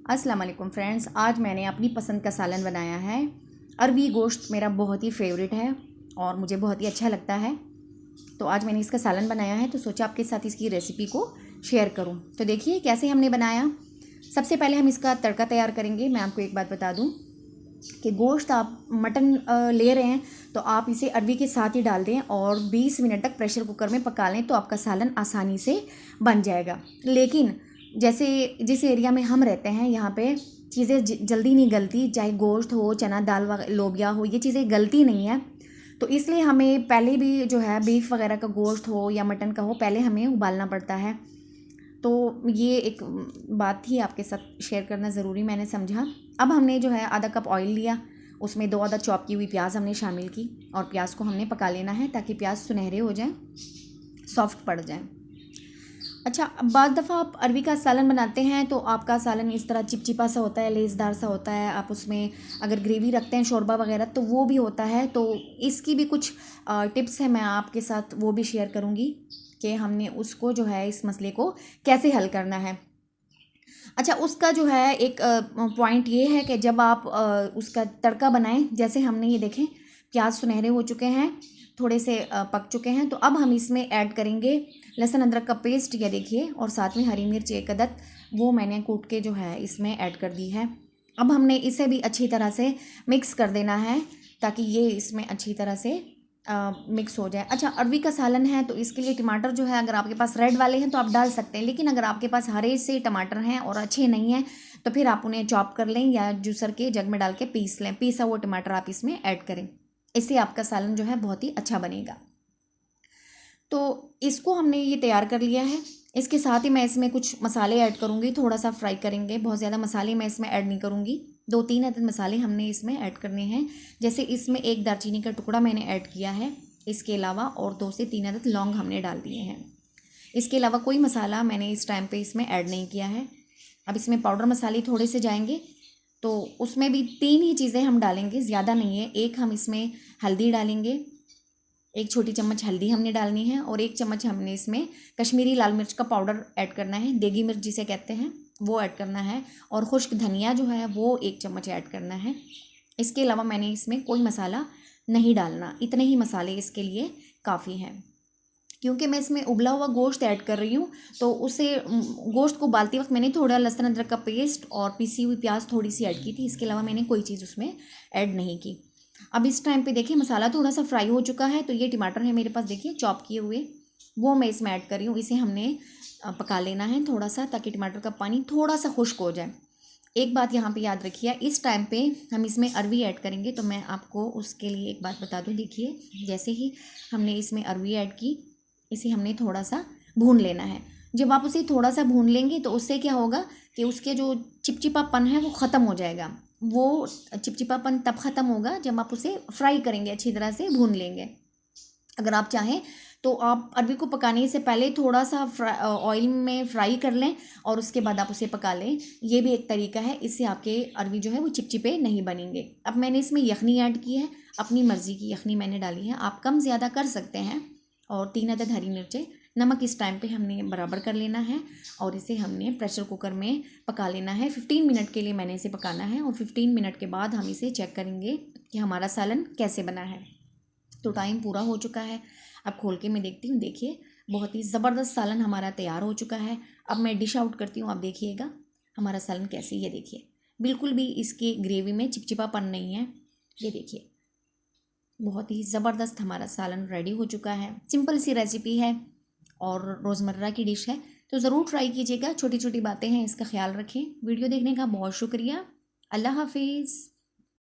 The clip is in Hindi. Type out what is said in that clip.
अस्सलाम वालेकुम फ्रेंड्स, आज मैंने अपनी पसंद का सालन बनाया है। अरबी गोश्त मेरा बहुत ही फेवरेट है और मुझे बहुत ही अच्छा लगता है। तो आज मैंने इसका सालन बनाया है, तो सोचा आपके साथ इसकी रेसिपी को शेयर करूं। तो देखिए कैसे हमने बनाया। सबसे पहले हम इसका तड़का तैयार करेंगे। मैं आपको एक बात बता दूं कि गोश्त आप मटन ले रहे हैं तो आप इसे अरबी के साथ ही डाल दें और 20 मिनट तक प्रेशर कुकर में पका लें, तो आपका सालन आसानी से बन जाएगा। लेकिन जैसे जिस एरिया में हम रहते हैं यहाँ पे चीज़ें जल्दी नहीं गलती, चाहे गोश्त हो, चना दाल लोबिया हो, ये चीज़ें गलती नहीं है। तो इसलिए हमें पहले भी जो है बीफ वगैरह का गोश्त हो या मटन का हो, पहले हमें उबालना पड़ता है। तो ये एक बात थी आपके साथ शेयर करना ज़रूरी मैंने समझा। अब हमने जो है आधा कप ऑयल लिया, उसमें 2 अदद चॉप की हुई प्याज हमने शामिल की और प्याज को हमने पका लेना है ताकि प्याज सुनहरे हो जाएं, सॉफ्ट पड़ जाएं। अच्छा, बाद दफ़ा आप अरबी का सालन बनाते हैं तो आपका सालन इस तरह चिपचिपा सा होता है, लेसदार सा होता है। आप उसमें अगर ग्रेवी रखते हैं, शोरबा वगैरह, तो वो भी होता है। तो इसकी भी कुछ टिप्स है, मैं आपके साथ वो भी शेयर करूँगी कि हमने उसको जो है इस मसले को कैसे हल करना है। अच्छा, उसका जो है एक पॉइंट ये है कि जब आप उसका तड़का बनाएं, जैसे हमने ये देखें प्याज सुनहरे हो चुके हैं, थोड़े से पक चुके हैं, तो अब हम इसमें ऐड करेंगे लहसुन अदरक का पेस्ट, या देखिए, और साथ में हरी मिर्च एक अदद, वो मैंने कूट के जो है इसमें ऐड कर दी है। अब हमने इसे भी अच्छी तरह से मिक्स कर देना है ताकि ये इसमें अच्छी तरह से मिक्स हो जाए। अच्छा, अरबी का सालन है तो इसके लिए टमाटर जो है, अगर आपके पास रेड वाले हैं तो आप डाल सकते हैं, लेकिन अगर आपके पास हरे से टमाटर हैं और अच्छे नहीं हैं तो फिर आप उन्हें चॉप कर लें या जूसर के जग में डाल के पीस लें। पीसा हुआ टमाटर आप इसमें ऐड करें, इससे आपका सालन जो है बहुत ही अच्छा बनेगा। तो इसको हमने ये तैयार कर लिया है। इसके साथ ही मैं इसमें कुछ मसाले ऐड करूँगी, थोड़ा सा फ्राई करेंगे, बहुत ज़्यादा मसाले मैं इसमें ऐड नहीं करूँगी। 2-3 अदद मसाले हमने इसमें ऐड करने हैं। जैसे इसमें 1 दालचीनी का टुकड़ा मैंने ऐड किया है, इसके अलावा और 2 से 3 अदद लौंग हमने डाल दिए हैं। इसके अलावा कोई मसाला मैंने इस टाइम पे इसमें ऐड नहीं किया है। अब इसमें पाउडर मसाले थोड़े से जाएंगे, तो उसमें भी 3 ही चीज़ें हम डालेंगे, ज़्यादा नहीं है। एक हम इसमें हल्दी डालेंगे, 1 छोटी चम्मच हल्दी हमने डालनी है, और 1 चम्मच हमने इसमें कश्मीरी लाल मिर्च का पाउडर ऐड करना है, देगी मिर्च जिसे कहते हैं, वो ऐड करना है, और खुश्क धनिया जो है वो 1 चम्मच ऐड करना है। इसके अलावा मैंने इसमें कोई मसाला नहीं डालना, इतने ही मसाले इसके लिए काफ़ी हैं। क्योंकि मैं इसमें उबला हुआ गोश्त ऐड कर रही हूँ, तो उसे गोश्त को उबालते वक्त मैंने थोड़ा लहसुन अदरक का पेस्ट और पिसी हुई प्याज थोड़ी सी ऐड की थी। इसके अलावा मैंने कोई चीज़ उसमें ऐड नहीं की। अब इस टाइम पे देखिए मसाला थोड़ा सा फ्राई हो चुका है, तो ये टमाटर है मेरे पास, देखिए चॉप किए हुए, वो मैं इसमें ऐड कर रही हूँ। इसे हमने पका लेना है थोड़ा सा, ताकि टमाटर का पानी थोड़ा सा खुश्क हो जाए। एक बात यहाँ पे याद रखिए, इस टाइम पे हम इसमें अरवी ऐड करेंगे, तो मैं आपको उसके लिए एक बात बता दूँ। देखिए, जैसे ही हमने इसमें अरवी ऐड की, इसे हमने थोड़ा सा भून लेना है। जब आप उसे थोड़ा सा भून लेंगे तो उससे क्या होगा कि उसके जो चिपचिपापन है वो ख़त्म हो जाएगा। वो चिपचिपापन तब ख़त्म होगा जब आप उसे फ्राई करेंगे, अच्छी तरह से भून लेंगे। अगर आप चाहें तो आप अरबी को पकाने से पहले थोड़ा सा ऑयल में फ्राई कर लें और उसके बाद आप उसे पका लें, ये भी एक तरीका है। इससे आपके अरबी जो है वो चिपचिपे नहीं बनेंगे। अब मैंने इसमें यखनी ऐड की है, अपनी मर्ज़ी की यखनी मैंने डाली है, आप कम ज़्यादा कर सकते हैं। और 3 अदद हरी मिर्चें, नमक इस टाइम पे हमने बराबर कर लेना है, और इसे हमने प्रेशर कुकर में पका लेना है। 15 मिनट के लिए मैंने इसे पकाना है, और 15 मिनट के बाद हम इसे चेक करेंगे कि हमारा सालन कैसे बना है। तो टाइम पूरा हो चुका है, अब खोल के मैं देखती हूँ। देखिए, बहुत ही ज़बरदस्त सालन हमारा तैयार हो चुका है। अब मैं डिश आउट करती हूँ, आप देखिएगा हमारा सालन कैसे, ये देखिए बिल्कुल भी इसकी ग्रेवी में चिपचिपापन नहीं है। ये देखिए, बहुत ही ज़बरदस्त हमारा सालन रेडी हो चुका है। सिंपल सी रेसिपी है और रोज़मर्रा की डिश है, तो ज़रूर ट्राई कीजिएगा। छोटी छोटी बातें हैं, इसका ख्याल रखें। वीडियो देखने का बहुत शुक्रिया। अल्लाह हाफिज़।